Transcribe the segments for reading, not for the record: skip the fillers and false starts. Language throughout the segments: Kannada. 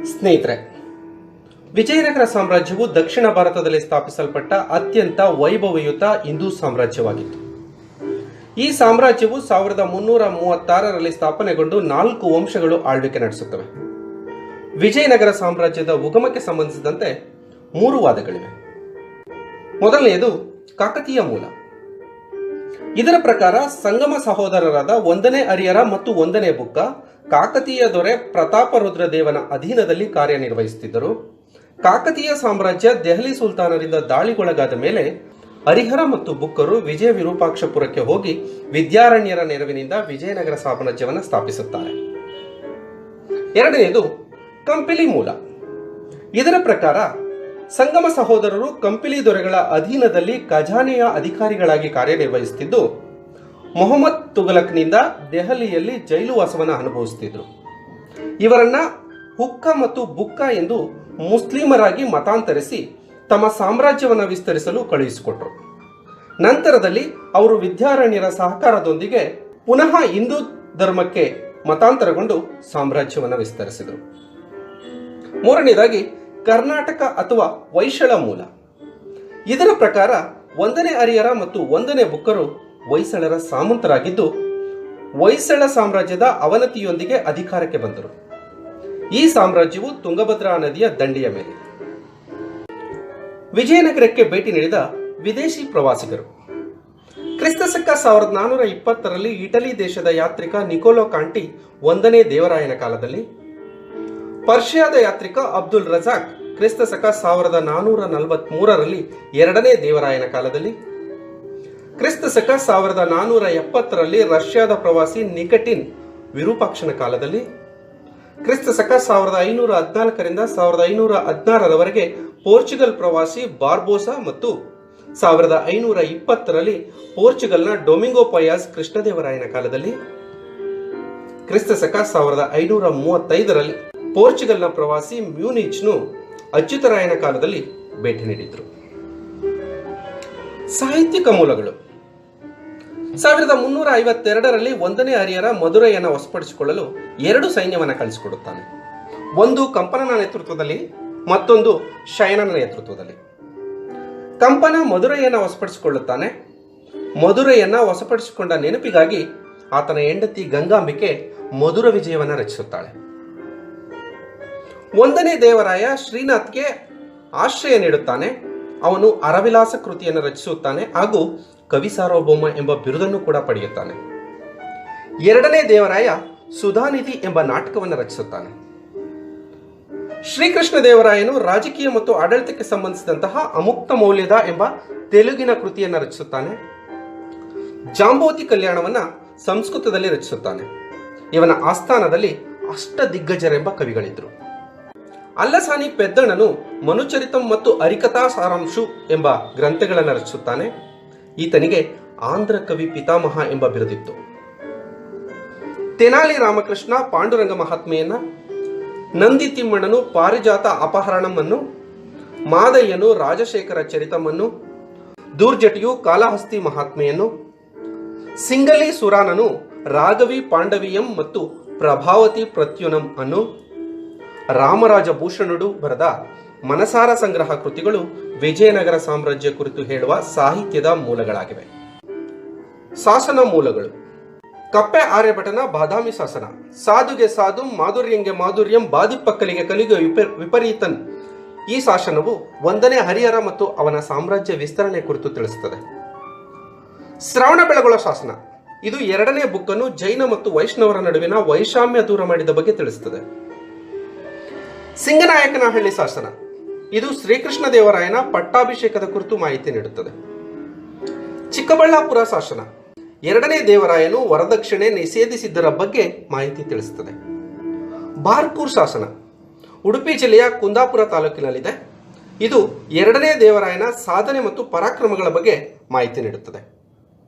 ಸ್ನೇಹಿತರೆ, ವಿಜಯನಗರ ಸಾಮ್ರಾಜ್ಯವು ದಕ್ಷಿಣ ಭಾರತದಲ್ಲಿ ಸ್ಥಾಪಿಸಲ್ಪಟ್ಟ ಅತ್ಯಂತ ವೈಭವಯುತ ಹಿಂದೂ ಸಾಮ್ರಾಜ್ಯವಾಗಿತ್ತು. ಈ ಸಾಮ್ರಾಜ್ಯವು 1336ರಲ್ಲಿ ಸ್ಥಾಪನೆಗೊಂಡು 4 ವಂಶಗಳು ಆಳ್ವಿಕೆ ನಡೆಸುತ್ತವೆ. ವಿಜಯನಗರ ಸಾಮ್ರಾಜ್ಯದ ಉಗಮಕ್ಕೆ ಸಂಬಂಧಿಸಿದಂತೆ 3 ವಾದಗಳಿವೆ. ಮೊದಲನೆಯದು ಕಾಕತೀಯ ಮೂಲ. ಇದರ ಪ್ರಕಾರ ಸಂಗಮ ಸಹೋದರರಾದ 1ನೇ ಹರಿಹರ ಮತ್ತು 1ನೇ ಬುಕ್ಕ ಕಾಕತೀಯ ದೊರೆ ಪ್ರತಾಪರುದ್ರ ದೇವನ ಅಧೀನದಲ್ಲಿ ಕಾರ್ಯನಿರ್ವಹಿಸುತ್ತಿದ್ದರು. ಕಾಕತೀಯ ಸಾಮ್ರಾಜ್ಯ ದೆಹಲಿ ಸುಲ್ತಾನರಿಂದ ದಾಳಿಗೊಳಗಾದ ಮೇಲೆ ಹರಿಹರ ಮತ್ತು ಬುಕ್ಕರು ವಿಜಯ ವಿರೂಪಾಕ್ಷಪುರಕ್ಕೆ ಹೋಗಿ ವಿದ್ಯಾರಣ್ಯರ ನೆರವಿನಿಂದ ವಿಜಯನಗರ ಸಾಮ್ರಾಜ್ಯವನ್ನು ಸ್ಥಾಪಿಸುತ್ತಾರೆ. ಎರಡನೆಯದು ಕಂಪಿಲಿ ಮೂಲ. ಇದರ ಪ್ರಕಾರ ಸಂಗಮ ಸಹೋದರರು ಕಂಪಿಲಿ ದೊರೆಗಳ ಅಧೀನದಲ್ಲಿ ಖಜಾನೆಯ ಅಧಿಕಾರಿಗಳಾಗಿ ಕಾರ್ಯನಿರ್ವಹಿಸುತ್ತಿದ್ದು, ಮೊಹಮ್ಮದ್ ತುಘಲಕ್ನಿಂದ ದೆಹಲಿಯಲ್ಲಿ ಜೈಲು ವಾಸವನ್ನು ಅನುಭವಿಸುತ್ತಿದ್ದರು. ಇವರನ್ನ ಹುಕ್ಕ ಮತ್ತು ಬುಕ್ಕ ಎಂದು ಮುಸ್ಲಿಮರಾಗಿ ಮತಾಂತರಿಸಿ ತಮ್ಮ ಸಾಮ್ರಾಜ್ಯವನ್ನು ವಿಸ್ತರಿಸಲು ಕಳುಹಿಸಿಕೊಟ್ರು. ನಂತರದಲ್ಲಿ ಅವರು ವಿದ್ಯಾರಣ್ಯರ ಸಹಕಾರದೊಂದಿಗೆ ಪುನಃ ಹಿಂದೂ ಧರ್ಮಕ್ಕೆ ಮತಾಂತರಗೊಂಡು ಸಾಮ್ರಾಜ್ಯವನ್ನು ವಿಸ್ತರಿಸಿದರು. ಮೂರನೇದಾಗಿ ಕರ್ನಾಟಕ ಅಥವಾ ಹೊಯ್ಸಳ ಮೂಲ. ಇದರ ಪ್ರಕಾರ 1ನೇ ಹರಿಹರ ಮತ್ತು 1ನೇ ಬುಕ್ಕರು ಹೊಯ್ಸಳರ ಸಾಮಂತರಾಗಿದ್ದು, ಹೊಯ್ಸಳ ಸಾಮ್ರಾಜ್ಯದ ಅವನತಿಯೊಂದಿಗೆ ಅಧಿಕಾರಕ್ಕೆ ಬಂದರು. ಈ ಸಾಮ್ರಾಜ್ಯವು ತುಂಗಭದ್ರಾ ನದಿಯ ದಂಡೆಯ ಮೇಲೆ. ವಿಜಯನಗರಕ್ಕೆ ಭೇಟಿ ನೀಡಿದ ವಿದೇಶಿ ಪ್ರವಾಸಿಗರು. ಕ್ರಿಸ್ತಶಕ 1420ರಲ್ಲಿ ಇಟಲಿ ದೇಶದ ಯಾತ್ರಿಕ ನಿಕೋಲೋ ಕಾಂಟಿ 1ನೇ ದೇವರಾಯನ ಕಾಲದಲ್ಲಿ, ಪರ್ಷಿಯಾದ ಯಾತ್ರಿಕ ಅಬ್ದುಲ್ ರಜಾಕ್ ಕ್ರಿಸ್ತಶಕ 1443ರಲ್ಲಿ 2ನೇ ದೇವರಾಯನ ಕಾಲದಲ್ಲಿ, ಕ್ರಿಸ್ತಶಕ 1470ರಲ್ಲಿ ರಷ್ಯಾದ ಪ್ರವಾಸಿ ನಿಕಟಿನ್ ವಿರೂಪಾಕ್ಷನ ಕಾಲದಲ್ಲಿ, ಕ್ರಿಸ್ತಶಕ 1514ರಿಂದ 1516ರವರೆಗೆ ಪೋರ್ಚುಗಲ್ ಪ್ರವಾಸಿ ಬಾರ್ಬೋಸಾ ಮತ್ತು 1520ರಲ್ಲಿ ಪೋರ್ಚುಗಲ್ನ ಡೊಮಿಂಗೋ ಪಯಾಸ್ ಕೃಷ್ಣದೇವರಾಯನ ಕಾಲದಲ್ಲಿ, ಕ್ರಿಸ್ತಶಕ 1535ರಲ್ಲಿ ಪೋರ್ಚುಗಲ್ನ ಪ್ರವಾಸಿ ಮ್ಯೂನಿಚ್ನು ಅಚ್ಯುತರಾಯನ ಕಾಲದಲ್ಲಿ ಭೇಟಿ ನೀಡಿದ್ರು. ಸಾಹಿತ್ಯಿಕ ಮೂಲಗಳು. 1352ರಲ್ಲಿ 1ನೇ ಹರಿಹರ ಮಧುರೈಯನ್ನು ವಶಪಡಿಸಿಕೊಳ್ಳಲು 2 ಸೈನ್ಯವನ್ನು ಕಳಿಸಿಕೊಡುತ್ತಾನೆ. ಒಂದು ಕಂಪನನ ನೇತೃತ್ವದಲ್ಲಿ, ಮತ್ತೊಂದು ಶಯನನ ನೇತೃತ್ವದಲ್ಲಿ. ಕಂಪನ ಮಧುರೈಯನ್ನು ವಶಪಡಿಸಿಕೊಳ್ಳುತ್ತಾನೆ. ಮಧುರೈಯನ್ನು ವಶಪಡಿಸಿಕೊಂಡ ನೆನಪಿಗಾಗಿ ಆತನ ಹೆಂಡತಿ ಗಂಗಾಂಬಿಕೆ ಮಧುರ ವಿಜಯವನ್ನು ರಚಿಸುತ್ತಾಳೆ. 1ನೇ ದೇವರಾಯ ಶ್ರೀನಾಥ್ಗೆ ಆಶ್ರಯ ನೀಡುತ್ತಾನೆ. ಅವನು ಅರವಿಲಾಸ ಕೃತಿಯನ್ನು ರಚಿಸುತ್ತಾನೆ ಹಾಗೂ ಕವಿ ಸಾರ್ವಭೌಮ ಎಂಬ ಬಿರುದನ್ನು ಕೂಡ ಪಡೆಯುತ್ತಾನೆ. 2ನೇ ದೇವರಾಯ ಸುಧಾನಿಧಿ ಎಂಬ ನಾಟಕವನ್ನು ರಚಿಸುತ್ತಾನೆ. ಶ್ರೀಕೃಷ್ಣ ದೇವರಾಯನು ರಾಜಕೀಯ ಮತ್ತು ಆಡಳಿತಕ್ಕೆ ಸಂಬಂಧಿಸಿದಂತಹ ಅಮುಕ್ತ ಮೌಲ್ಯದ ಎಂಬ ತೆಲುಗಿನ ಕೃತಿಯನ್ನು ರಚಿಸುತ್ತಾನೆ. ಜಾಂಬೋತಿ ಕಲ್ಯಾಣವನ್ನ ಸಂಸ್ಕೃತದಲ್ಲಿ ರಚಿಸುತ್ತಾನೆ. ಇವನ ಆಸ್ಥಾನದಲ್ಲಿ ಅಷ್ಟದಿಗ್ಗಜರೆಂಬ ಕವಿಗಳಿದ್ದರು. ಅಲ್ಲಸಾನಿ ಪೆದ್ದಣ್ಣನು ಮನುಚರಿತಂ ಮತ್ತು ಹರಿಕಥಾ ಸಾರಾಂಶು ಎಂಬ ಗ್ರಂಥಗಳನ್ನು ರಚಿಸುತ್ತಾನೆ. ಈತನಿಗೆ ಆಂಧ್ರ ಕವಿ ಪಿತಾಮಹ ಎಂಬ ಬಿರುದಿತ್ತು. ತೆನಾಲಿ ರಾಮಕೃಷ್ಣ ಪಾಂಡುರಂಗ ಮಹಾತ್ಮೆಯನ್ನ, ನಂದಿ ತಿಮ್ಮಣ್ಣನು ಪಾರಿಜಾತ ಅಪಹರಣವನ್ನು, ಮಾದಯ್ಯನು ರಾಜಶೇಖರ ಚರಿತಮನ್ನು, ದೂರ್ಜಟಿಯು ಕಾಲಹಸ್ತಿ ಮಹಾತ್ಮೆಯನ್ನು, ಸಿಂಗಲಿ ಸುರಾನನು ರಾಘವಿ ಪಾಂಡವಿಯಂ ಮತ್ತು ಪ್ರಭಾವತಿ ಪ್ರತ್ಯುನಂ ಅನ್ನು, ರಾಮರಾಜ ಭೂಷಣುಡು ಬರೆದ ಮನಸಾರ ಸಂಗ್ರಹ ಕೃತಿಗಳು ವಿಜಯನಗರ ಸಾಮ್ರಾಜ್ಯ ಕುರಿತು ಹೇಳುವ ಸಾಹಿತ್ಯದ ಮೂಲಗಳಾಗಿವೆ. ಶಾಸನ ಮೂಲಗಳು. ಕಪ್ಪೆ ಆರ್ಯಭಟನ ಬಾದಾಮಿ ಶಾಸನ. ಸಾಧುಗೆ ಸಾಧು, ಮಾಧುರ್ಯಂಗೆ ಮಾಧುರ್ಯಂ, ಬಾದಿಪ್ಪಕ್ಕಲಿಗೆ ಕಲಿಗೆ ವಿಪರೀತನ್. ಈ ಶಾಸನವು 1ನೇ ಹರಿಹರ ಮತ್ತು ಅವನ ಸಾಮ್ರಾಜ್ಯ ವಿಸ್ತರಣೆ ಕುರಿತು ತಿಳಿಸುತ್ತದೆ. ಶ್ರವಣ ಬೆಳಗೊಳ ಶಾಸನ. ಇದು 2ನೇ ಬುಕ್ಕನ್ನು ಜೈನ ಮತ್ತು ವೈಷ್ಣವರ ನಡುವಿನ ವೈಷಮ್ಯ ದೂರ ಮಾಡಿದ ಬಗ್ಗೆ ತಿಳಿಸುತ್ತದೆ. ಸಿಂಗನಾಯಕನಹಳ್ಳಿ ಶಾಸನ. ಇದು ಶ್ರೀಕೃಷ್ಣ ದೇವರಾಯನ ಪಟ್ಟಾಭಿಷೇಕದ ಕುರಿತು ಮಾಹಿತಿ ನೀಡುತ್ತದೆ. ಚಿಕ್ಕಬಳ್ಳಾಪುರ ಶಾಸನ. 2ನೇ ದೇವರಾಯನು ವರದಕ್ಷಿಣೆ ನಿಷೇಧಿಸಿದ್ದರ ಬಗ್ಗೆ ಮಾಹಿತಿ ತಿಳಿಸುತ್ತದೆ. ಬಾರ್ಕೂರ್ ಶಾಸನ. ಉಡುಪಿ ಜಿಲ್ಲೆಯ ಕುಂದಾಪುರ ತಾಲೂಕಿನಲ್ಲಿದೆ. ಇದು 2ನೇ ದೇವರಾಯನ ಸಾಧನೆ ಮತ್ತು ಪರಾಕ್ರಮಗಳ ಬಗ್ಗೆ ಮಾಹಿತಿ ನೀಡುತ್ತದೆ.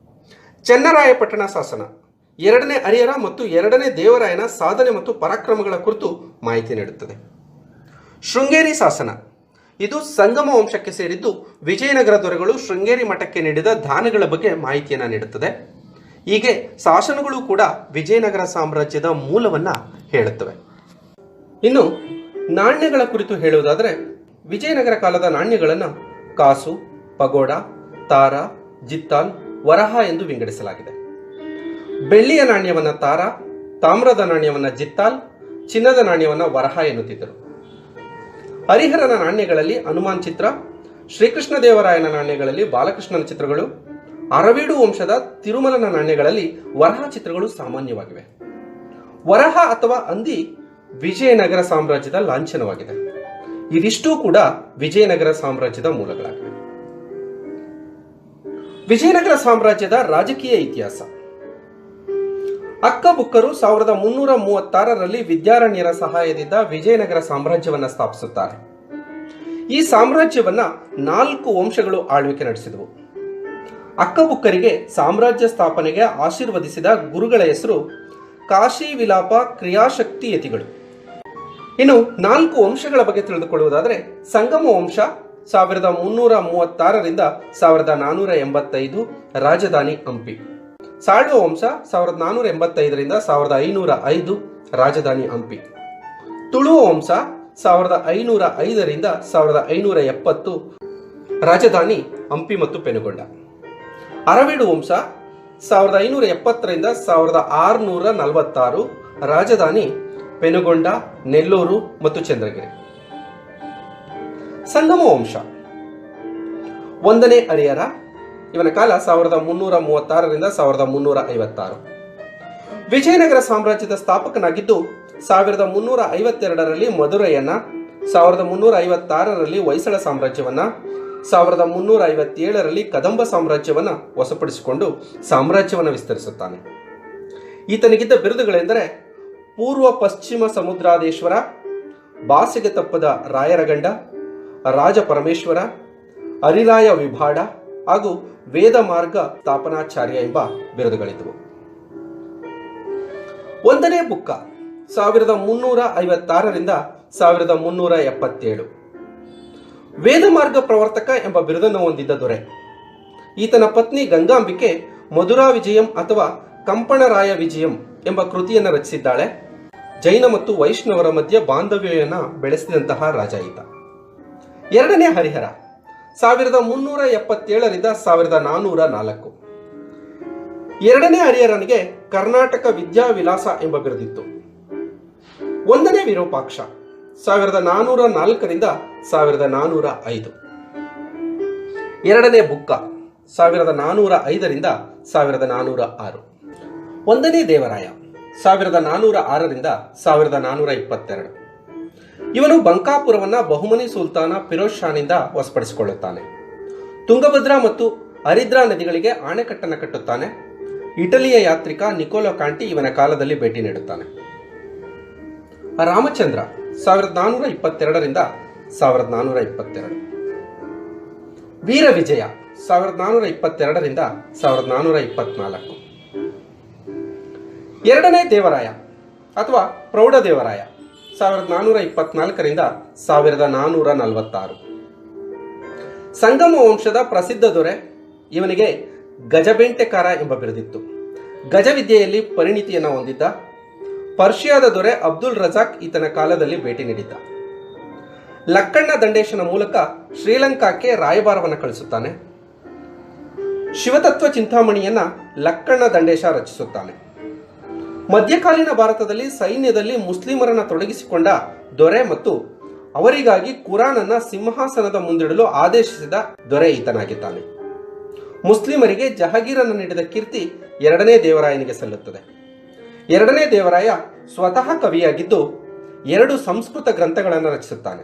ಚನ್ನರಾಯಪಟ್ಟಣ ಶಾಸನ. 2ನೇ ಹರಿಹರ ಮತ್ತು 2ನೇ ದೇವರಾಯನ ಸಾಧನೆ ಮತ್ತು ಪರಾಕ್ರಮಗಳ ಕುರಿತು ಮಾಹಿತಿ ನೀಡುತ್ತದೆ. ಶೃಂಗೇರಿ ಶಾಸನ. ಇದು ಸಂಗಮ ವಂಶಕ್ಕೆ ಸೇರಿದ್ದು ವಿಜಯನಗರ ದೊರೆಗಳು ಶೃಂಗೇರಿ ಮಠಕ್ಕೆ ನೀಡಿದ ದಾನಗಳ ಬಗ್ಗೆ ಮಾಹಿತಿಯನ್ನು ನೀಡುತ್ತದೆ. ಹೀಗೆ ಶಾಸನಗಳು ಕೂಡ ವಿಜಯನಗರ ಸಾಮ್ರಾಜ್ಯದ ಮೂಲವನ್ನ ಹೇಳುತ್ತವೆ. ಇನ್ನು ನಾಣ್ಯಗಳ ಕುರಿತು ಹೇಳುವುದಾದರೆ ವಿಜಯನಗರ ಕಾಲದ ನಾಣ್ಯಗಳನ್ನು ಕಾಸು, ಪಗೋಡ, ತಾರ, ಜಿತ್ತಾಲ್, ವರಹ ಎಂದು ವಿಂಗಡಿಸಲಾಗಿದೆ. ಬೆಳ್ಳಿಯ ನಾಣ್ಯವನ್ನ ತಾರ, ತಾಮ್ರದ ನಾಣ್ಯವನ್ನ ಜಿತ್ತಾಲ್, ಚಿನ್ನದ ನಾಣ್ಯವನ್ನ ವರಹ ಎನ್ನುತ್ತಿದ್ದರು. ಹರಿಹರನ ನಾಣ್ಯಗಳಲ್ಲಿ ಹನುಮಾನ್ ಚಿತ್ರ, ಶ್ರೀಕೃಷ್ಣ ದೇವರಾಯನ ನಾಣ್ಯಗಳಲ್ಲಿ ಬಾಲಕೃಷ್ಣನ ಚಿತ್ರಗಳು, ಅರವೀಡು ವಂಶದ ತಿರುಮಲನ ನಾಣ್ಯಗಳಲ್ಲಿ ವರಹ ಚಿತ್ರಗಳು ಸಾಮಾನ್ಯವಾಗಿವೆ. ವರಹ ಅಥವಾ ಹಂದಿ ವಿಜಯನಗರ ಸಾಮ್ರಾಜ್ಯದ ಲಾಂಛನವಾಗಿದೆ. ಇದಿಷ್ಟೂ ಕೂಡ ವಿಜಯನಗರ ಸಾಮ್ರಾಜ್ಯದ ಮೂಲಗಳಾಗಿವೆ. ವಿಜಯನಗರ ಸಾಮ್ರಾಜ್ಯದ ರಾಜಕೀಯ ಇತಿಹಾಸ. ಅಕ್ಕ ಬುಕ್ಕರು 1336ರಲ್ಲಿ ವಿದ್ಯಾರಣ್ಯರ ಸಹಾಯದಿಂದ ವಿಜಯನಗರ ಸಾಮ್ರಾಜ್ಯವನ್ನ ಸ್ಥಾಪಿಸುತ್ತಾರೆ. ಈ ಸಾಮ್ರಾಜ್ಯವನ್ನ 4 ವಂಶಗಳು ಆಳ್ವಿಕೆ ನಡೆಸಿದವು. ಅಕ್ಕ ಬುಕ್ಕರಿಗೆ ಸಾಮ್ರಾಜ್ಯ ಸ್ಥಾಪನೆಗೆ ಆಶೀರ್ವದಿಸಿದ ಗುರುಗಳ ಹೆಸರು ಕಾಶಿ ವಿಲಾಪ ಕ್ರಿಯಾಶಕ್ತಿ ಯತಿಗಳು. ಇನ್ನು 4 ವಂಶಗಳ ಬಗ್ಗೆ ತಿಳಿದುಕೊಳ್ಳುವುದಾದರೆ ಸಂಗಮ ವಂಶ 1336ರಿಂದ 1485, ರಾಜಧಾನಿ ಹಂಪಿ. ಸಾಳ್ವ ವಂಶ 1485ರಿಂದ 1505, ರಾಜಧಾನಿ ಹಂಪಿ. ತುಳುವ ವಂಶ 1505ರಿಂದ 1570, ರಾಜಧಾನಿ ಹಂಪಿ ಮತ್ತು ಪೆನುಗೊಂಡ. ಅರವೀಡು ವಂಶ 1570ರಿಂದ 1646, ರಾಜಧಾನಿ ಪೆನುಗೊಂಡ, ನೆಲ್ಲೂರು ಮತ್ತು ಚಂದ್ರಗಿರಿ. ಸಂಗಮ ವಂಶ 1ನೇ ಹರಿಹರ, ಇವನ ಕಾಲ 1336ರಿಂದ 1356. ವಿಜಯನಗರ ಸಾಮ್ರಾಜ್ಯದ ಸ್ಥಾಪಕನಾಗಿದ್ದು 1352ರಲ್ಲಿ ಮಧುರೈಯನ್ನ, 1356ರಲ್ಲಿ ಹೊಯ್ಸಳ ಸಾಮ್ರಾಜ್ಯವನ್ನ, 1357ರಲ್ಲಿ ಕದಂಬ ಸಾಮ್ರಾಜ್ಯವನ್ನ ವಶಪಡಿಸಿಕೊಂಡು ಸಾಮ್ರಾಜ್ಯವನ್ನು ವಿಸ್ತರಿಸುತ್ತಾನೆ. ಈತನಿಗಿದ್ದ ಬಿರುದುಗಳೆಂದರೆ ಪೂರ್ವ ಪಶ್ಚಿಮ ಸಮುದ್ರಾದೇಶ್ವರ, ಬಾಸಿಗೆ ತಪ್ಪದ ರಾಯರಗಂಡ, ರಾಜ ಪರಮೇಶ್ವರ, ಹರಿರಾಯ ವಿಭಾಡ ಹಾಗೂ ವೇದ ಮಾರ್ಗ ಸ್ಥಾಪನಾಚಾರ್ಯ ಎಂಬ ಬಿರುದುಗಳಿದ್ದವು. 1ನೇ ಬುಕ್ಕ 1356ರಿಂದ 1377. ವೇದ ಮಾರ್ಗ ಪ್ರವರ್ತಕ ಎಂಬ ಬಿರುದನ್ನು ಹೊಂದಿದ್ದ ದೊರೆ. ಈತನ ಪತ್ನಿ ಗಂಗಾಂಬಿಕೆ ಮಧುರಾ ವಿಜಯಂ ಅಥವಾ ಕಂಪಣರಾಯ ವಿಜಯಂ ಎಂಬ ಕೃತಿಯನ್ನು ರಚಿಸಿದ್ದಾಳೆ. ಜೈನ ಮತ್ತು ವೈಷ್ಣವರ ಮಧ್ಯೆ ಬಾಂಧವ್ಯವನ್ನು ಬೆಳೆಸಿದಂತಹ ರಾಜ ಈತ. 2ನೇ ಹರಿಹರ 1377ರಿಂದ 1404. 2ನೇ ಹರಿಹರನಿಗೆ ಕರ್ನಾಟಕ ವಿದ್ಯಾವಿಲಾಸ ಎಂಬ ಬಿರುದಿತ್ತು. 1ನೇ ವಿರೂಪಾಕ್ಷ 1404ರಿಂದ 1405. 2ನೇ ಬುಕ್ಕ 1405ರಿಂದ 1406. 1ನೇ ದೇವರಾಯ 1406ರಿಂದ 1422. ಇವನು ಬಂಕಾಪುರವನ್ನ ಬಹುಮನಿ ಸುಲ್ತಾನ ಫಿರೋಜ್ ಶಾನಿಂದ ವಶಪಡಿಸಿಕೊಳ್ಳುತ್ತಾನೆ. ತುಂಗಭದ್ರಾ ಮತ್ತು ಹರಿದ್ರಾ ನದಿಗಳಿಗೆ ಆಣೆಕಟ್ಟನ್ನು ಕಟ್ಟುತ್ತಾನೆ. ಇಟಲಿಯ ಯಾತ್ರಿಕ ನಿಕೋಲೋ ಕಾಂಟಿ ಇವನ ಕಾಲದಲ್ಲಿ ಭೇಟಿ ನೀಡುತ್ತಾನೆ. ರಾಮಚಂದ್ರ 1422ರಿಂದ 1422. ವೀರ ವಿಜಯ 1422ರಿಂದ 1424. 2ನೇ ದೇವರಾಯ ಅಥವಾ ಪ್ರೌಢದೇವರಾಯ 1424ರಿಂದ 1446. ಸಂಗಮ ವಂಶದ ಪ್ರಸಿದ್ಧ ದೊರೆ. ಇವನಿಗೆ ಗಜಬೆಂಟೆಕಾರ ಎಂಬ ಬಿರುದಿತ್ತು. ಗಜವಿದ್ಯೆಯಲ್ಲಿ ಪರಿಣಿತಿಯನ್ನು ಹೊಂದಿದ್ದ. ಪರ್ಷಿಯಾದ ದೊರೆ ಅಬ್ದುಲ್ ರಜಾಕ್ ಈತನ ಕಾಲದಲ್ಲಿ ಭೇಟಿ ನೀಡಿದ್ದ. ಲಕ್ಕಣ್ಣ ದಂಡೇಶನ ಮೂಲಕ ಶ್ರೀಲಂಕಾಕ್ಕೆ ರಾಯಭಾರವನ್ನು ಕಳಿಸುತ್ತಾನೆ. ಶಿವತತ್ವ ಚಿಂತಾಮಣಿಯನ್ನ ಲಕ್ಕಣ್ಣ ದಂಡೇಶ ರಚಿಸುತ್ತಾನೆ. ಮಧ್ಯಕಾಲೀನ ಭಾರತದಲ್ಲಿ ಸೈನ್ಯದಲ್ಲಿ ಮುಸ್ಲಿಮರನ್ನ ತೊಡಗಿಸಿಕೊಂಡ ದೊರೆ ಮತ್ತು ಅವರಿಗಾಗಿ ಕುರಾನನ್ನ ಸಿಂಹಾಸನದ ಮುಂದಿಡಲು ಆದೇಶಿಸಿದ ದೊರೆ ಈತನಾಗಿದ್ದಾನೆ. ಮುಸ್ಲಿಮರಿಗೆ ಜಹಗೀರನ್ನು ನೀಡಿದ ಕೀರ್ತಿ 2ನೇ ದೇವರಾಯನಿಗೆ ಸಲ್ಲುತ್ತದೆ. 2ನೇ ದೇವರಾಯ ಸ್ವತಃ ಕವಿಯಾಗಿದ್ದು 2 ಸಂಸ್ಕೃತ ಗ್ರಂಥಗಳನ್ನು ರಚಿಸುತ್ತಾನೆ.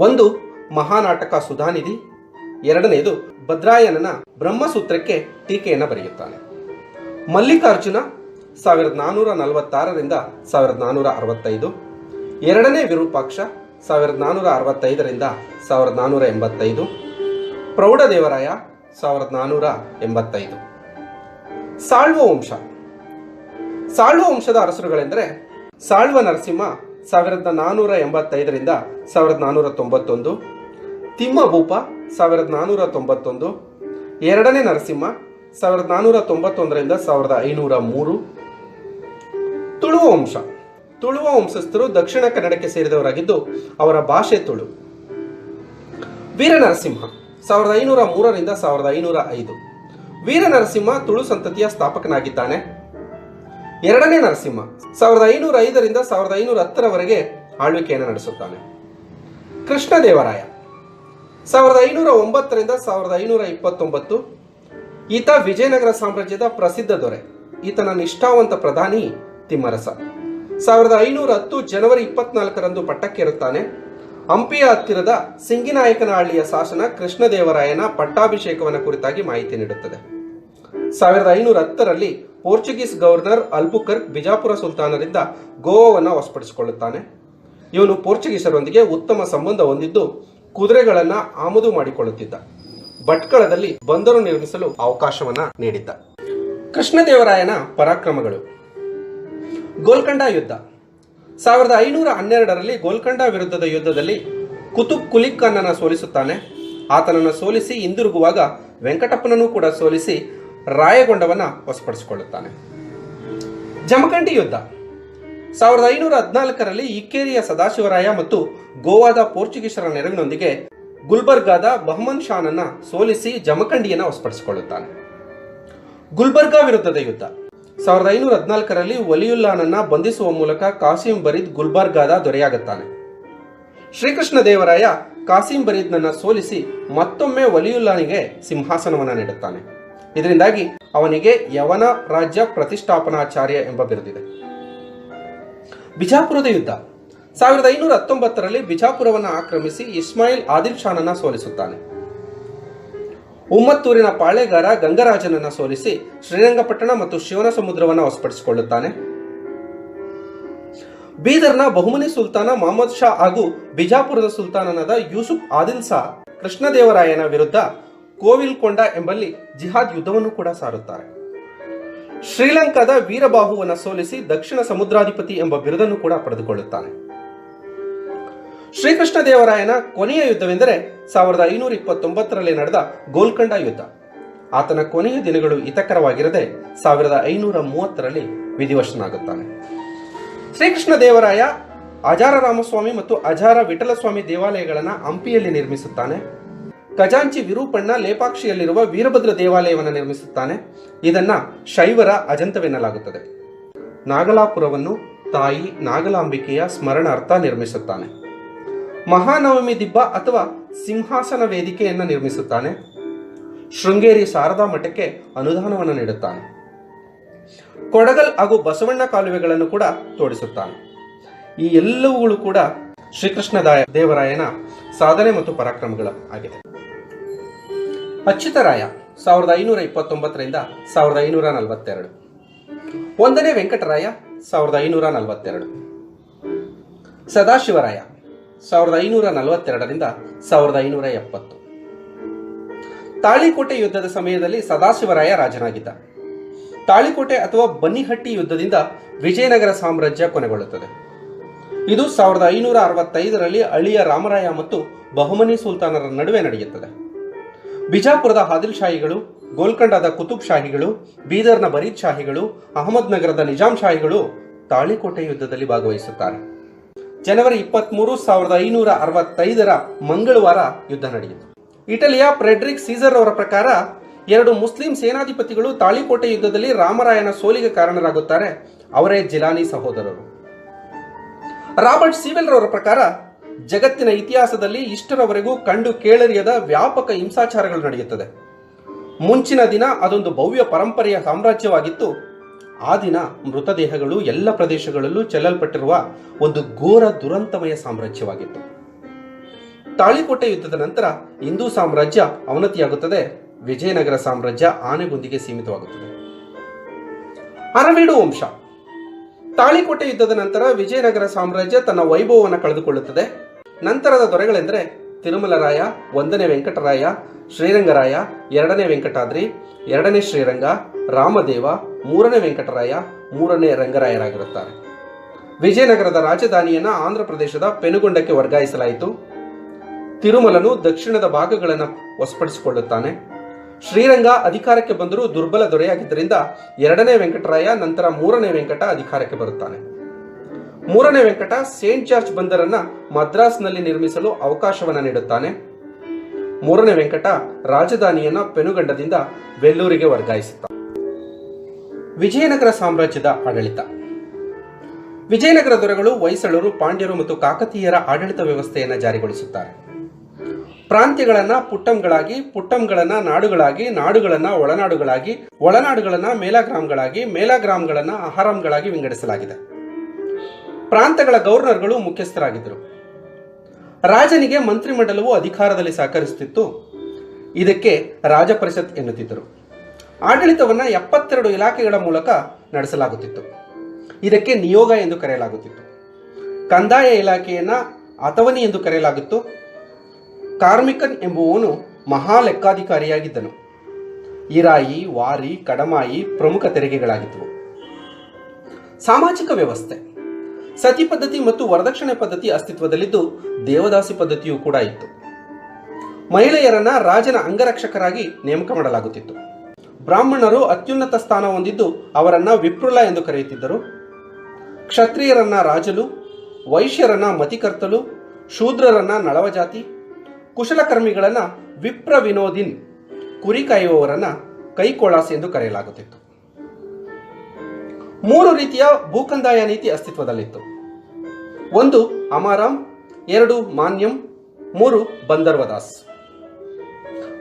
ಒಂದು ಮಹಾನಾಟಕ ಸುಧಾನಿಧಿ, 2ನೇದು ಭದ್ರಾಯನನ ಬ್ರಹ್ಮಸೂತ್ರಕ್ಕೆ ಟೀಕೆಯನ್ನು ಬರೆಯುತ್ತಾನೆ. ಮಲ್ಲಿಕಾರ್ಜುನ 1446ರಿಂದ 1465. 2ನೇ ವಿರೂಪಾಕ್ಷ 1465ರಿಂದ 1485. ಪ್ರೌಢದೇವರಾಯ 1485. ಸಾಳ್ವ ವಂಶ. ಸಾಳ್ವ ವಂಶದ ಅರಸರುಗಳೆಂದರೆ ಸಾಳ್ವ ನರಸಿಂಹ 1485ರಿಂದ 1491. ತಿಮ್ಮಭೂಪ 1491. 2ನೇ ನರಸಿಂಹ 1491ರಿಂದ 1503. ತುಳುವ ವಂಶ ತುಳುವ ವಂಶಸ್ಥರು ದಕ್ಷಿಣ ಕನ್ನಡಕ್ಕೆ ಸೇರಿದವರಾಗಿದ್ದು ಅವರ ಭಾಷೆ ತುಳು. ವೀರನರಸಿಂಹ 1503ರಿಂದ 1505. ವೀರನರಸಿಂಹ ತುಳು ಸಂತತಿಯ ಸ್ಥಾಪಕನಾಗಿದ್ದಾನೆ. ಎರಡನೇ ನರಸಿಂಹ 1505ರಿಂದ 1510ರವರೆಗೆ ಆಳ್ವಿಕೆಯನ್ನು ನಡೆಸುತ್ತಾನೆ. ಕೃಷ್ಣದೇವರಾಯ 1509ರಿಂದ 1529. ಈತ ವಿಜಯನಗರ ಸಾಮ್ರಾಜ್ಯದ ಪ್ರಸಿದ್ಧ ದೊರೆ. ಈತನ ನಿಷ್ಠಾವಂತ ಪ್ರಧಾನಿ ತಿಮ್ಮರಸ 1510 ಜನವರಿ 24ರಂದು ಪಟ್ಟಕ್ಕೇರುತ್ತಾನೆ. ಹಂಪಿಯ ಹತ್ತಿರದ ಸಿಂಗಿನಾಯಕನಹಳ್ಳಿಯ ಶಾಸನ ಕೃಷ್ಣದೇವರಾಯನ ಪಟ್ಟಾಭಿಷೇಕವನ್ನ ಕುರಿತಾಗಿ ಮಾಹಿತಿ ನೀಡುತ್ತದೆ. 1510ರಲ್ಲಿ ಪೋರ್ಚುಗೀಸ್ ಗವರ್ನರ್ ಅಲ್ಬುಕರ್ಕ್ ಬಿಜಾಪುರ ಸುಲ್ತಾನರಿಂದ ಗೋವಾವನ್ನು ವಶಪಡಿಸಿಕೊಳ್ಳುತ್ತಾನೆ. ಇವನು ಪೋರ್ಚುಗೀಸರೊಂದಿಗೆ ಉತ್ತಮ ಸಂಬಂಧ ಹೊಂದಿದ್ದು ಕುದುರೆಗಳನ್ನ ಆಮದು ಮಾಡಿಕೊಳ್ಳುತ್ತಿದ್ದ. ಭಟ್ಕಳದಲ್ಲಿ ಬಂದರು ನಿರ್ಮಿಸಲು ಅವಕಾಶವನ್ನ ನೀಡಿದ್ದ. ಕೃಷ್ಣದೇವರಾಯನ ಪರಾಕ್ರಮಗಳು. ಗೋಲ್ಕೊಂಡ ಯುದ್ಧ 1512ರಲ್ಲಿ ಗೋಲ್ಕೊಂಡ ವಿರುದ್ಧದ ಯುದ್ಧದಲ್ಲಿ ಕುತುಬ್ ಕುಲಿ ಖಾನನ ಸೋಲಿಸುತ್ತಾನೆ. ಆತನನ್ನು ಸೋಲಿಸಿ ಹಿಂದಿರುಗುವಾಗ ವೆಂಕಟಪ್ಪನನ್ನು ಕೂಡ ಸೋಲಿಸಿ ರಾಯಗೊಂಡವನ್ನ ವಶಪಡಿಸಿಕೊಳ್ಳುತ್ತಾನೆ. ಜಮಖಂಡಿ ಯುದ್ಧ 1514ರಲ್ಲಿ ಇಕ್ಕೇರಿಯ ಸದಾಶಿವರಾಯ ಮತ್ತು ಗೋವಾದ ಪೋರ್ಚುಗೀಸರ ನೆರವಿನೊಂದಿಗೆ ಗುಲ್ಬರ್ಗಾದ ಬಹಮನ್ ಶಾನನ್ನ ಸೋಲಿಸಿ ಜಮಖಂಡಿಯನ್ನು ವಶಪಡಿಸಿಕೊಳ್ಳುತ್ತಾನೆ. ಗುಲ್ಬರ್ಗಾ ವಿರುದ್ಧದ ಯುದ್ಧ 1514ರಲ್ಲಿ ವಲಿಯುಲ್ಲಾನನ್ನ ಬಂಧಿಸುವ ಮೂಲಕ ಕಾಸಿಂ ಬರೀದ್ ಗುಲ್ಬರ್ಗಾದ ದೊರೆಯಾಗುತ್ತಾನೆ. ಶ್ರೀಕೃಷ್ಣ ದೇವರಾಯ ಕಾಸಿಂ ಬರೀದ್ನನ್ನ ಸೋಲಿಸಿ ಮತ್ತೊಮ್ಮೆ ವಲಿಯುಲ್ಲಾನಿಗೆ ಸಿಂಹಾಸನವನ್ನು ನೀಡುತ್ತಾನೆ. ಇದರಿಂದಾಗಿ ಅವನಿಗೆ ಯವನ ರಾಜ್ಯ ಪ್ರತಿಷ್ಠಾಪನಾಚಾರ್ಯ ಎಂಬ ಬಿರುದಿದೆ. ಬಿಜಾಪುರದ ಯುದ್ಧ 1519ರಲ್ಲಿ ಬಿಜಾಪುರವನ್ನು ಆಕ್ರಮಿಸಿ ಇಸ್ಮಾಯಿಲ್ ಆದಿಲ್ ಶಾನನ್ನ ಸೋಲಿಸುತ್ತಾನೆ. ಉಮ್ಮತ್ತೂರಿನ ಪಾಳೆಗಾರ ಗಂಗರಾಜನನ್ನ ಸೋಲಿಸಿ ಶ್ರೀರಂಗಪಟ್ಟಣ ಮತ್ತು ಶಿವನ ಸಮುದ್ರವನ್ನು ವಶಪಡಿಸಿಕೊಳ್ಳುತ್ತಾನೆ. ಬೀದರ್ನ ಬಹುಮನಿ ಸುಲ್ತಾನ ಮಹಮ್ಮದ್ ಶಾ ಹಾಗೂ ಬಿಜಾಪುರದ ಸುಲ್ತಾನನಾದ ಯೂಸುಫ್ ಆದಿಲ್ ಶಾ ಕೃಷ್ಣದೇವರಾಯನ ವಿರುದ್ಧ ಕೋವಿಲ್ಕೊಂಡ ಎಂಬಲ್ಲಿ ಜಿಹಾದ್ ಯುದ್ಧವನ್ನು ಕೂಡ ಸಾರುತ್ತಾರೆ. ಶ್ರೀಲಂಕಾದ ವೀರಬಾಹುವನ್ನು ಸೋಲಿಸಿ ದಕ್ಷಿಣ ಸಮುದ್ರಾಧಿಪತಿ ಎಂಬ ಬಿರುದನ್ನು ಕೂಡ ಪಡೆದುಕೊಳ್ಳುತ್ತಾನೆ. ಶ್ರೀಕೃಷ್ಣ ದೇವರಾಯನ ಕೊನೆಯ ಯುದ್ಧವೆಂದರೆ 1529ರಲ್ಲಿ ನಡೆದ ಗೋಲ್ಕೊಂಡ ಯುದ್ಧ. ಆತನ ಕೊನೆಯ ದಿನಗಳು ಹಿತಕರವಾಗಿರದೆ 1530ರಲ್ಲಿ ವಿಧಿವಶನಾಗುತ್ತಾನೆ. ಶ್ರೀಕೃಷ್ಣ ದೇವರಾಯ ಅಜಾರ ರಾಮಸ್ವಾಮಿ ಮತ್ತು ಅಜಾರ ವಿಠಲಸ್ವಾಮಿ ದೇವಾಲಯಗಳನ್ನು ಹಂಪಿಯಲ್ಲಿ ನಿರ್ಮಿಸುತ್ತಾನೆ. ಖಜಾಂಚಿ ವಿರೂಪಣ್ಣ ಲೇಪಾಕ್ಷಿಯಲ್ಲಿರುವ ವೀರಭದ್ರ ದೇವಾಲಯವನ್ನು ನಿರ್ಮಿಸುತ್ತಾನೆ. ಇದನ್ನ ಶೈವರ ಅಜಂತವೆನ್ನಲಾಗುತ್ತದೆ. ನಾಗಲಾಪುರವನ್ನು ತಾಯಿ ನಾಗಲಾಂಬಿಕೆಯ ಸ್ಮರಣಾರ್ಥ ನಿರ್ಮಿಸುತ್ತಾನೆ. ಮಹಾನವಮಿ ದಿಬ್ಬ ಅಥವಾ ಸಿಂಹಾಸನ ವೇದಿಕೆಯನ್ನು ನಿರ್ಮಿಸುತ್ತಾನೆ. ಶೃಂಗೇರಿ ಶಾರದಾ ಮಠಕ್ಕೆ ಅನುದಾನವನ್ನು ನೀಡುತ್ತಾನೆ. ಕೊಡಗಲ್ ಹಾಗೂ ಬಸವಣ್ಣ ಕಾಲುವೆಗಳನ್ನು ಕೂಡ ತೋಡಿಸುತ್ತಾನೆ. ಈ ಎಲ್ಲವುಗಳು ಕೂಡ ಶ್ರೀಕೃಷ್ಣ ದೇವರಾಯನ ಸಾಧನೆ ಮತ್ತು ಪರಾಕ್ರಮಗಳು ಆಗಿದೆ. ಅಚ್ಯುತರಾಯ 1529ರಿಂದ 1542. ಒಂದನೇ ವೆಂಕಟರಾಯ 1542. ಸದಾಶಿವರಾಯ 1542ರಿಂದ 1570. ತಾಳಿಕೋಟೆ ಯುದ್ಧದ ಸಮಯದಲ್ಲಿ ಸದಾಶಿವರಾಯ ರಾಜನಾಗಿದ್ದ. ತಾಳಿಕೋಟೆ ಅಥವಾ ಬನ್ನಿಹಟ್ಟಿ ಯುದ್ಧದಿಂದ ವಿಜಯನಗರ ಸಾಮ್ರಾಜ್ಯ ಕೊನೆಗೊಳ್ಳುತ್ತದೆ. ಇದು 1565ರಲ್ಲಿ ಅಳಿಯ ರಾಮರಾಯ ಮತ್ತು ಬಹುಮನಿ ಸುಲ್ತಾನರ ನಡುವೆ ನಡೆಯುತ್ತದೆ. ಬಿಜಾಪುರದ ಆದಿಲ್ ಶಾಹಿಗಳು, ಗೋಲ್ಕೊಂಡದ ಕುತುಬ್ ಶಾಹಿಗಳು, ಬೀದರ್ನ ಬರೀದ್ ಶಾಹಿಗಳು, ಅಹಮದ್ ನಗರದ ನಿಜಾಂ ಶಾಹಿಗಳು ತಾಳಿಕೋಟೆ ಯುದ್ಧದಲ್ಲಿ ಭಾಗವಹಿಸುತ್ತಾರೆ. ಜನವರಿ 23, 1565ರ ಮಂಗಳವಾರ ಯುದ್ಧ ನಡೆಯಿತು. ಇಟಲಿಯ ಫ್ರೆಡ್ರಿಕ್ ಸೀಸರ್ ಅವರ ಪ್ರಕಾರ 2 ಮುಸ್ಲಿಂ ಸೇನಾಧಿಪತಿಗಳು ತಾಳಿಕೋಟೆ ಯುದ್ಧದಲ್ಲಿ ರಾಮರಾಯನ ಸೋಲಿಗೆ ಕಾರಣರಾಗುತ್ತಾರೆ. ಅವರೇ ಜಿಲಾನಿ ಸಹೋದರರು. ರಾಬರ್ಟ್ ಸೀವೆಲ್ ರವರ ಪ್ರಕಾರ ಜಗತ್ತಿನ ಇತಿಹಾಸದಲ್ಲಿ ಇಷ್ಟರವರೆಗೂ ಕಂಡು ಕೇಳರಿಯದ ವ್ಯಾಪಕ ಹಿಂಸಾಚಾರಗಳು ನಡೆಯುತ್ತದೆ. ಮುಂಚಿನ ದಿನ ಅದೊಂದು ಭವ್ಯ ಪರಂಪರೆಯ ಸಾಮ್ರಾಜ್ಯವಾಗಿತ್ತು. ಆ ದಿನ ಮೃತದೇಹಗಳು ಎಲ್ಲ ಪ್ರದೇಶಗಳಲ್ಲೂ ಚೆಲ್ಲಲ್ಪಟ್ಟಿರುವ ಒಂದು ಘೋರ ದುರಂತಮಯ ಸಾಮ್ರಾಜ್ಯವಾಗಿತ್ತು. ತಾಳಿಕೋಟೆ ಯುದ್ಧದ ನಂತರ ಹಿಂದೂ ಸಾಮ್ರಾಜ್ಯ ಅವನತಿಯಾಗುತ್ತದೆ. ವಿಜಯನಗರ ಸಾಮ್ರಾಜ್ಯ ಆನೆಗುಂದಿಗೆ ಸೀಮಿತವಾಗುತ್ತದೆ. ಅರವೀಡು ವಂಶ. ತಾಳಿಕೋಟೆ ಯುದ್ಧದ ನಂತರ ವಿಜಯನಗರ ಸಾಮ್ರಾಜ್ಯ ತನ್ನ ವೈಭವವನ್ನು ಕಳೆದುಕೊಳ್ಳುತ್ತದೆ. ನಂತರದ ದೊರೆಗಳೆಂದರೆ ತಿರುಮಲರಾಯ, 1ನೇ ವೆಂಕಟರಾಯ, ಶ್ರೀರಂಗರಾಯ, 2ನೇ ವೆಂಕಟಾದ್ರಿ, 2ನೇ ಶ್ರೀರಂಗ, ರಾಮದೇವ, 3ನೇ ವೆಂಕಟರಾಯ, 3ನೇ ರಂಗರಾಯರಾಗಿರುತ್ತಾರೆ. ವಿಜಯನಗರದ ರಾಜಧಾನಿಯನ್ನು ಆಂಧ್ರ ಪ್ರದೇಶದ ಪೆನುಗೊಂಡಕ್ಕೆ ವರ್ಗಾಯಿಸಲಾಯಿತು. ತಿರುಮಲನು ದಕ್ಷಿಣದ ಭಾಗಗಳನ್ನು ವಶಪಡಿಸಿಕೊಳ್ಳುತ್ತಾನೆ. ಶ್ರೀರಂಗ ಅಧಿಕಾರಕ್ಕೆ ಬಂದರೂ ದುರ್ಬಲ ದೊರೆಯಾಗಿದ್ದರಿಂದ 2ನೇ ವೆಂಕಟರಾಯ ನಂತರ 3ನೇ ವೆಂಕಟ ಅಧಿಕಾರಕ್ಕೆ ಬರುತ್ತಾನೆ. ಮೂರನೇ ವೆಂಕಟ ಸೇಂಟ್ ಜಾರ್ಜ್ ಬಂದರನ್ನ ಮದ್ರಾಸ್ನಲ್ಲಿ ನಿರ್ಮಿಸಲು ಅವಕಾಶವನ್ನು ನೀಡುತ್ತಾನೆ. ಮೂರನೇ ವೆಂಕಟ ರಾಜಧಾನಿಯನ್ನ ಪೆನುಗಂಡದಿಂದ ವೆಲ್ಲೂರಿಗೆ ವರ್ಗಾಯಿಸುತ್ತಾನೆ. ವಿಜಯನಗರ ಸಾಮ್ರಾಜ್ಯದ ಆಡಳಿತ. ವಿಜಯನಗರ ದೊರೆಗಳು ಹೊಯ್ಸಳರು, ಪಾಂಡ್ಯರು ಮತ್ತು ಕಾಕತೀಯರ ಆಡಳಿತ ವ್ಯವಸ್ಥೆಯನ್ನು ಜಾರಿಗೊಳಿಸುತ್ತಾರೆ. ಪ್ರಾಂತ್ಯಗಳನ್ನ ಪುಟ್ಟಂಗಳಾಗಿ, ಪುಟ್ಟಂಗಳನ್ನ ನಾಡುಗಳಾಗಿ, ನಾಡುಗಳನ್ನ ಒಳನಾಡುಗಳಾಗಿ, ಒಳನಾಡುಗಳನ್ನ ಮೇಲಾಗ್ರಾಮ್ಗಳಾಗಿ, ಮೇಲಾಗ್ರಾಮ್ಗಳನ್ನ ಅಹರಾಮ್ಗಳಾಗಿ ವಿಂಗಡಿಸಲಾಗಿದೆ. ಪ್ರಾಂತಗಳ ಗವರ್ನರ್ಗಳು ಮುಖ್ಯಸ್ಥರಾಗಿದ್ದರು. ರಾಜನಿಗೆ ಮಂತ್ರಿಮಂಡಲವು ಅಧಿಕಾರದಲ್ಲಿ ಸಹಕರಿಸುತ್ತಿತ್ತು. ಇದಕ್ಕೆ ರಾಜ ಪರಿಷತ್ ಎನ್ನುತ್ತಿದ್ದರು. ಆಡಳಿತವನ್ನ 72 ಇಲಾಖೆಗಳ ಮೂಲಕ ನಡೆಸಲಾಗುತ್ತಿತ್ತು. ಇದಕ್ಕೆ ನಿಯೋಗ ಎಂದು ಕರೆಯಲಾಗುತ್ತಿತ್ತು. ಕಂದಾಯ ಇಲಾಖೆಯನ್ನ ಅಥವನಿ ಎಂದು ಕರೆಯಲಾಗುತ್ತು. ಕಾರ್ಮಿಕನ್ ಎಂಬುವವನು ಮಹಾ ಲೆಕ್ಕಾಧಿಕಾರಿಯಾಗಿದ್ದನು. ಇರಾಯಿ, ವಾರಿ, ಕಡಮಾಯಿ ಪ್ರಮುಖ ತೆರಿಗೆಗಳಾಗಿದ್ದವು. ಸಾಮಾಜಿಕ ವ್ಯವಸ್ಥೆ. ಸತಿ ಪದ್ಧತಿ ಮತ್ತು ವರದಕ್ಷಿಣೆ ಪದ್ಧತಿ ಅಸ್ತಿತ್ವದಲ್ಲಿದ್ದು, ದೇವದಾಸಿ ಪದ್ಧತಿಯೂ ಕೂಡ ಇತ್ತು. ಮಹಿಳೆಯರನ್ನ ರಾಜನ ಅಂಗರಕ್ಷಕರಾಗಿ ನೇಮಕ ಮಾಡಲಾಗುತ್ತಿತ್ತು. ಬ್ರಾಹ್ಮಣರು ಅತ್ಯುನ್ನತ ಸ್ಥಾನ ಹೊಂದಿದ್ದು ಅವರನ್ನ ವಿಪ್ರುಲ ಎಂದು ಕರೆಯುತ್ತಿದ್ದರು. ಕ್ಷತ್ರಿಯರನ್ನ ರಾಜಲು, ವೈಶ್ಯರನ್ನ ಮತಿಕರ್ತಲು, ಶೂದ್ರರನ್ನ ನಳವಜಾತಿ, ಕುಶಲಕರ್ಮಿಗಳನ್ನ ವಿಪ್ರ ವಿನೋದಿನ್, ಕುರಿ ಕಾಯುವವರನ್ನ ಕೈಕೋಳಾಸ್ ಎಂದು ಕರೆಯಲಾಗುತ್ತಿತ್ತು. 3 ರೀತಿಯ ಭೂಕಂದಾಯ ನೀತಿ ಅಸ್ತಿತ್ವದಲ್ಲಿತ್ತು. 1 ಅಮಾರಾಮ್, 2 ಮಾನ್ಯಂ, 3 ಬಂದರ್ವದಾಸ್.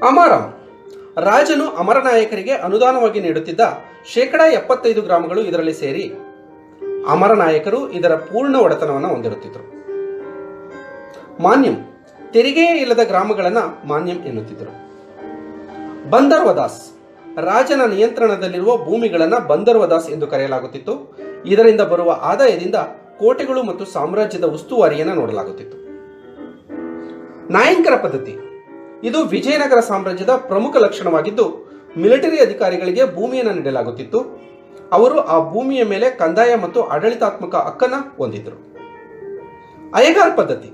ಅಮಾರಾಮ್ ರಾಜನು ಅಮರನಾಯಕರಿಗೆ ಅನುದಾನವಾಗಿ ನೀಡುತ್ತಿದ್ದ 75% ಗ್ರಾಮಗಳು ಇದರಲ್ಲಿ ಸೇರಿ ಅಮರನಾಯಕರು ಇದರ ಪೂರ್ಣ ಒಡೆತನವನ್ನು ಹೊಂದಿರುತ್ತಿದ್ದರು. ಮಾನ್ಯಂ ತೆರಿಗೆಯೇ ಇಲ್ಲದ ಗ್ರಾಮಗಳನ್ನ ಮಾನ್ಯಂ ಎನ್ನುತ್ತಿದ್ದರು. ಬಂದರ್ವದಾಸ್ ರಾಜನ ನಿಯಂತ್ರಣದಲ್ಲಿರುವ ಭೂಮಿಗಳನ್ನ ಬಂದರ್ವದಾಸ್ ಎಂದು ಕರೆಯಲಾಗುತ್ತಿತ್ತು. ಇದರಿಂದ ಬರುವ ಆದಾಯದಿಂದ ಕೋಟೆಗಳು ಮತ್ತು ಸಾಮ್ರಾಜ್ಯದ ಉಸ್ತುವಾರಿಯನ್ನು ನೋಡಲಾಗುತ್ತಿತ್ತು. ನಾಯಂಕರ ಪದ್ಧತಿ. ಇದು ವಿಜಯನಗರ ಸಾಮ್ರಾಜ್ಯದ ಪ್ರಮುಖ ಲಕ್ಷಣವಾಗಿದ್ದು, ಮಿಲಿಟರಿ ಅಧಿಕಾರಿಗಳಿಗೆ ಭೂಮಿಯನ್ನು ನೀಡಲಾಗುತ್ತಿತ್ತು. ಅವರು ಆ ಭೂಮಿಯ ಮೇಲೆ ಕಂದಾಯ ಮತ್ತು ಆಡಳಿತಾತ್ಮಕ ಹಕ್ಕನ್ನು ಹೊಂದಿದ್ದರು. ಅಯ್ಯಗಾರ್ ಪದ್ಧತಿ.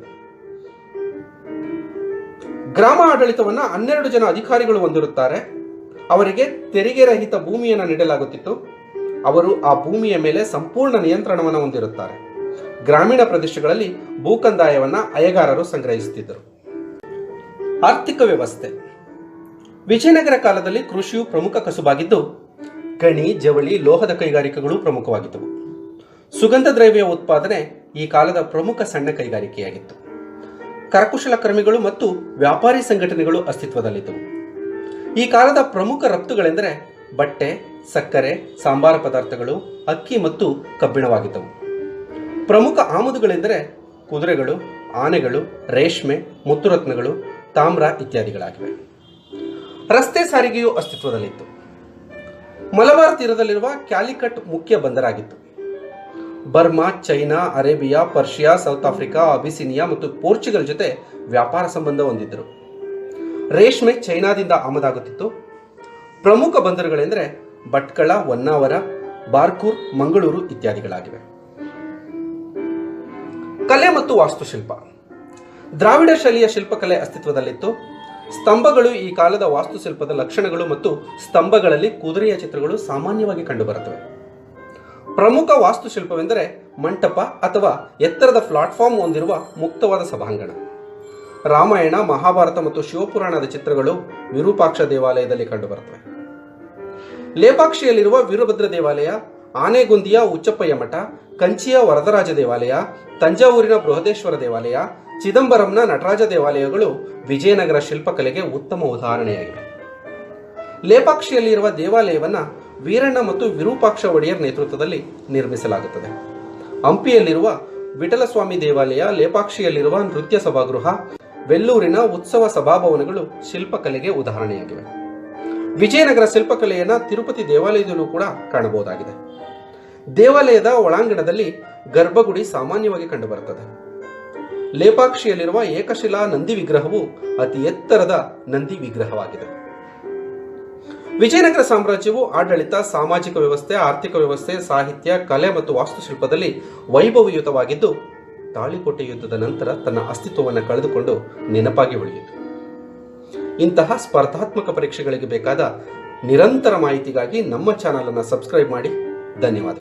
ಗ್ರಾಮ ಆಡಳಿತವನ್ನು 12 ಜನ ಅಧಿಕಾರಿಗಳು ಹೊಂದಿರುತ್ತಾರೆ. ಅವರಿಗೆ ತೆರಿಗೆ ರಹಿತ ಭೂಮಿಯನ್ನು ನೀಡಲಾಗುತ್ತಿತ್ತು. ಅವರು ಆ ಭೂಮಿಯ ಮೇಲೆ ಸಂಪೂರ್ಣ ನಿಯಂತ್ರಣವನ್ನು ಹೊಂದಿರುತ್ತಾರೆ. ಗ್ರಾಮೀಣ ಪ್ರದೇಶಗಳಲ್ಲಿ ಭೂಕಂದಾಯವನ್ನು ಅಯ್ಯಗಾರರು ಸಂಗ್ರಹಿಸುತ್ತಿದ್ದರು. ಆರ್ಥಿಕ ವ್ಯವಸ್ಥೆ. ವಿಜಯನಗರ ಕಾಲದಲ್ಲಿ ಕೃಷಿಯು ಪ್ರಮುಖ ಕಸುಬಾಗಿದ್ದು, ಗಣಿ, ಜವಳಿ, ಲೋಹದ ಕೈಗಾರಿಕೆಗಳು ಪ್ರಮುಖವಾಗಿದ್ದವು. ಸುಗಂಧ ದ್ರವ್ಯ ಉತ್ಪಾದನೆ ಈ ಕಾಲದ ಪ್ರಮುಖ ಸಣ್ಣ ಕೈಗಾರಿಕೆಯಾಗಿತ್ತು. ಕರಕುಶಲಕರ್ಮಿಗಳು ಮತ್ತು ವ್ಯಾಪಾರಿ ಸಂಘಟನೆಗಳು ಅಸ್ತಿತ್ವದಲ್ಲಿದ್ದವು. ಈ ಕಾಲದ ಪ್ರಮುಖ ರಫ್ತುಗಳೆಂದರೆ ಬಟ್ಟೆ, ಸಕ್ಕರೆ, ಸಾಂಬಾರ ಪದಾರ್ಥಗಳು, ಅಕ್ಕಿ ಮತ್ತು ಕಬ್ಬಿಣವಾಗಿದ್ದವು. ಪ್ರಮುಖ ಆಮದುಗಳೆಂದರೆ ಕುದುರೆಗಳು, ಆನೆಗಳು, ರೇಷ್ಮೆ, ಮುತ್ತುರತ್ನಗಳು, ತಾಮ್ರ ಇತ್ಯಾದಿಗಳಾಗಿವೆ. ರಸ್ತೆ ಸಾರಿಗೆಯು ಅಸ್ತಿತ್ವದಲ್ಲಿತ್ತು. ಮಲಬಾರ್ ತೀರದಲ್ಲಿರುವ ಕ್ಯಾಲಿಕಟ್ ಮುಖ್ಯ ಬಂದರಾಗಿತ್ತು. Burma, China, Arabia, Persia, South Africa, Abyssinia ಮತ್ತು ಪೋರ್ಚುಗಲ್ ಜೊತೆ ವ್ಯಾಪಾರ ಸಂಬಂಧ ಹೊಂದಿದ್ದರು. ರೇಷ್ಮೆ ಚೈನಾದಿಂದ ಆಮದಾಗುತ್ತಿತ್ತು. ಪ್ರಮುಖ ಬಂದರುಗಳೆಂದರೆ ಭಟ್ಕಳ, ಹೊನ್ನಾವರ, ಬಾರ್ಕೂರ್, ಮಂಗಳೂರು ಇತ್ಯಾದಿಗಳಾಗಿವೆ. ಕಲೆ ಮತ್ತು ವಾಸ್ತುಶಿಲ್ಪ. ದ್ರಾವಿಡ ಶೈಲಿಯ ಶಿಲ್ಪಕಲೆ ಅಸ್ತಿತ್ವದಲ್ಲಿತ್ತು. ಸ್ತಂಭಗಳು ಈ ಕಾಲದ ವಾಸ್ತುಶಿಲ್ಪದ ಲಕ್ಷಣಗಳು ಮತ್ತು ಸ್ತಂಭಗಳಲ್ಲಿ ಕುದುರೆಯ ಚಿತ್ರಗಳು ಸಾಮಾನ್ಯವಾಗಿ ಕಂಡುಬರುತ್ತವೆ. ಪ್ರಮುಖ ವಾಸ್ತುಶಿಲ್ಪವೆಂದರೆ ಮಂಟಪ ಅಥವಾ ಎತ್ತರದ ಪ್ಲಾಟ್ಫಾರ್ಮ್ ಹೊಂದಿರುವ ಮುಕ್ತವಾದ ಸಭಾಂಗಣ. ರಾಮಾಯಣ, ಮಹಾಭಾರತ ಮತ್ತು ಶಿವಪುರಾಣದ ಚಿತ್ರಗಳು ವಿರೂಪಾಕ್ಷ ದೇವಾಲಯದಲ್ಲಿ ಕಂಡುಬರುತ್ತವೆ. ಲೇಪಾಕ್ಷಿಯಲ್ಲಿರುವ ವೀರಭದ್ರ ದೇವಾಲಯ, ಆನೆಗುಂದಿಯ ಉಚ್ಚಪ್ಪಯ್ಯ ಮಠ, ಕಂಚಿಯ ವರದರಾಜ ದೇವಾಲಯ, ತಂಜಾವೂರಿನ ಬೃಹದೇಶ್ವರ ದೇವಾಲಯ, ಚಿದಂಬರಂನ ನಟರಾಜ ದೇವಾಲಯಗಳು ವಿಜಯನಗರ ಶಿಲ್ಪಕಲೆಗೆ ಉತ್ತಮ ಉದಾಹರಣೆಯಾಗಿವೆ. ಲೇಪಾಕ್ಷಿಯಲ್ಲಿರುವ ದೇವಾಲಯವನ್ನು ವೀರಣ್ಣ ಮತ್ತು ವಿರೂಪಾಕ್ಷ ಒಡೆಯರ್ ನೇತೃತ್ವದಲ್ಲಿ ನಿರ್ಮಿಸಲಾಗುತ್ತದೆ. ಹಂಪಿಯಲ್ಲಿರುವ ವಿಠಲಸ್ವಾಮಿ ದೇವಾಲಯ, ಲೇಪಾಕ್ಷಿಯಲ್ಲಿರುವ ನೃತ್ಯ ಸಭಾಗೃಹ, ವೆಲ್ಲೂರಿನ ಉತ್ಸವ ಸಭಾಭವನಗಳು ಶಿಲ್ಪಕಲೆಗೆ ಉದಾಹರಣೆಯಾಗಿವೆ. ವಿಜಯನಗರ ಶಿಲ್ಪಕಲೆಯನ್ನು ತಿರುಪತಿ ದೇವಾಲಯದಲ್ಲೂ ಕೂಡ ಕಾಣಬಹುದಾಗಿದೆ. ದೇವಾಲಯದ ಒಳಾಂಗಣದಲ್ಲಿ ಗರ್ಭಗುಡಿ ಸಾಮಾನ್ಯವಾಗಿ ಕಂಡುಬರುತ್ತದೆ. ಲೇಪಾಕ್ಷಿಯಲ್ಲಿರುವ ಏಕಶಿಲಾ ನಂದಿ ವಿಗ್ರಹವು ಅತಿ ಎತ್ತರದ ನಂದಿ ವಿಗ್ರಹವಾಗಿದೆ. ವಿಜಯನಗರ ಸಾಮ್ರಾಜ್ಯವು ಆಡಳಿತ, ಸಾಮಾಜಿಕ ವ್ಯವಸ್ಥೆ, ಆರ್ಥಿಕ ವ್ಯವಸ್ಥೆ, ಸಾಹಿತ್ಯ, ಕಲೆ ಮತ್ತು ವಾಸ್ತುಶಿಲ್ಪದಲ್ಲಿ ವೈಭವಯುತವಾಗಿದ್ದು, ತಾಳಿಕೋಟೆ ಯುದ್ಧದ ನಂತರ ತನ್ನ ಅಸ್ತಿತ್ವವನ್ನು ಕಳೆದುಕೊಂಡು ನೆನಪಾಗಿ ಉಳಿಯಿತು. ಇಂತಹ ಸ್ಪರ್ಧಾತ್ಮಕ ಪರೀಕ್ಷೆಗಳಿಗೆ ಬೇಕಾದ ನಿರಂತರ ಮಾಹಿತಿಗಾಗಿ ನಮ್ಮ ಚಾನಲ್ ಅನ್ನು ಸಬ್ಸ್ಕ್ರೈಬ್ ಮಾಡಿ. ಧನ್ಯವಾದ.